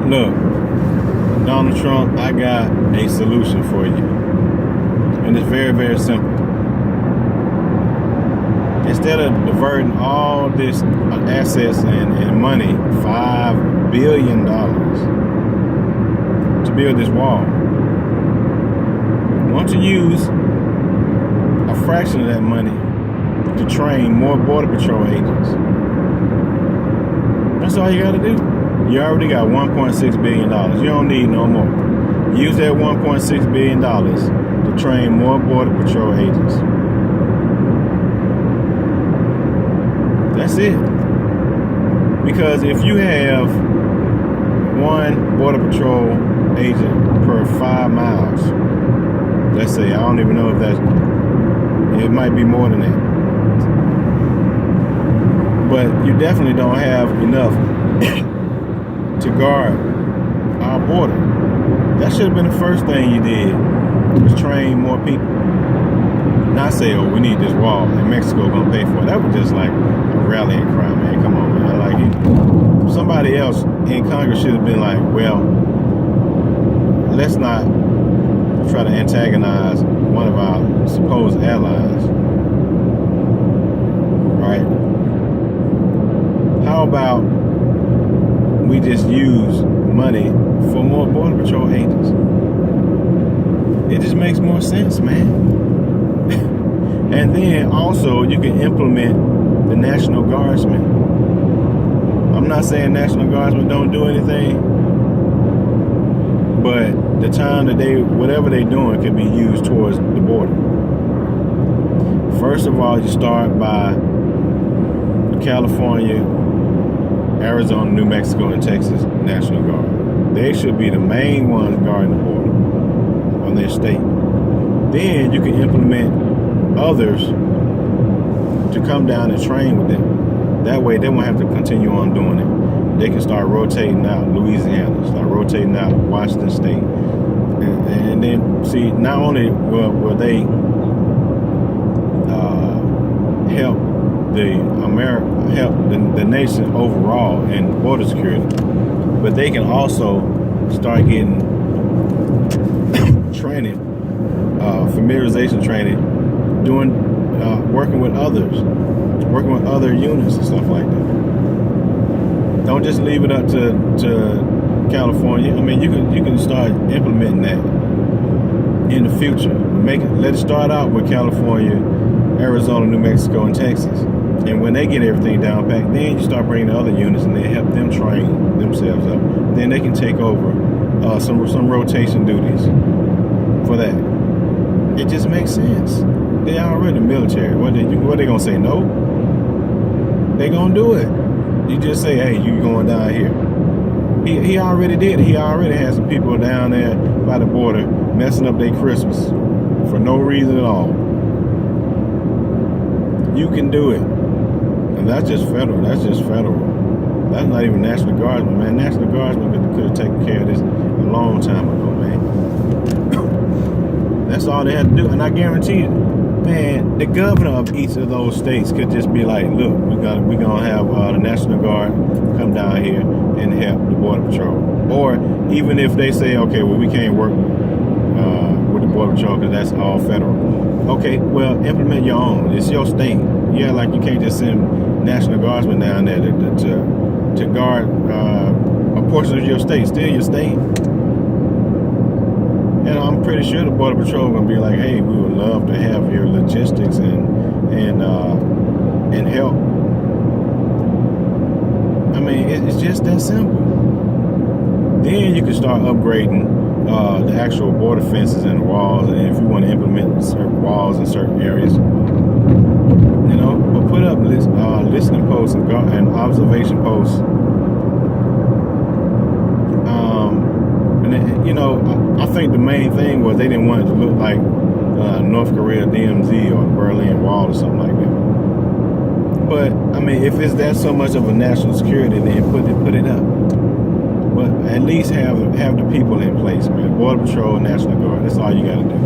Look, Donald Trump, I got a solution for you. And it's very, very simple. Instead of diverting all this assets and money, $5 billion, to build this wall, why don't you use a fraction of that money to train more Border Patrol agents? That's all you got to do. You already got $1.6 billion. You don't need no more. Use that $1.6 billion to train more Border Patrol agents. That's it. Because if you have one Border Patrol agent per 5 miles, let's say, I don't even know if it might be more than that. But you definitely don't have enough to guard our border. That should have been the first thing you did, was train more people. Not say, oh, we need this wall and Mexico gonna pay for it. That was just like a rallying cry, man. Come on, man. Like, somebody else in Congress should have been like, well, let's not try to antagonize one of our supposed allies, right? How about we just use money for more Border Patrol agents? It just makes more sense, man. And then also you can implement the National Guardsmen. I'm not saying National Guardsmen don't do anything, but the time that whatever they're doing could be used towards the border. First of all, you start by California, Arizona, New Mexico, and Texas National Guard. They should be the main ones guarding the border on their state. Then you can implement others to come down and train with them. That way they won't have to continue on doing it. They can start rotating out Louisiana, start rotating out Washington State. And then, see, not only will they help the nation overall in border security, but they can also start getting training, familiarization training, working with others, working with other units and stuff like that. Don't just leave it up to California. I mean, you can start implementing that in the future. Let it start out with California, Arizona, New Mexico, and Texas. And when they get everything down packed, then you start bringing the other units and they help them train themselves up. Then they can take over some rotation duties for that. It just makes sense. They already the military. What they gonna say? No. They gonna do it. You just say, hey, you going down here. He already did. He already had some people down there by the border messing up their Christmas for no reason at all. You can do it. And that's just federal. That's just federal. That's not even National Guardsmen, man. National Guardsmen could have taken care of this a long time ago, man. That's all they had to do. And I guarantee you, man, the governor of each of those states could just be like, look, we're gonna have the National Guard come down here and help the Border Patrol. Or even if they say, okay, well, we can't work with the Border Patrol because that's all federal. Okay, well, implement your own. It's your state. Yeah, like you can't just send National Guardsmen down there to guard a portion of your state. Still your state. And I'm pretty sure the Border Patrol gonna be like, hey, we would love to have your logistics and help. I mean, it's just that simple. Then you can start upgrading the actual border fences and the walls, and if you want to implement certain walls in certain areas, but put up listening posts and observation posts. I think the main thing was they didn't want it to look like North Korea DMZ or Berlin Wall or something like that. But I mean, if it's that so much of a national security, then put it up. But at least have the people in place, man. Border Patrol, National Guard. That's all you got to do.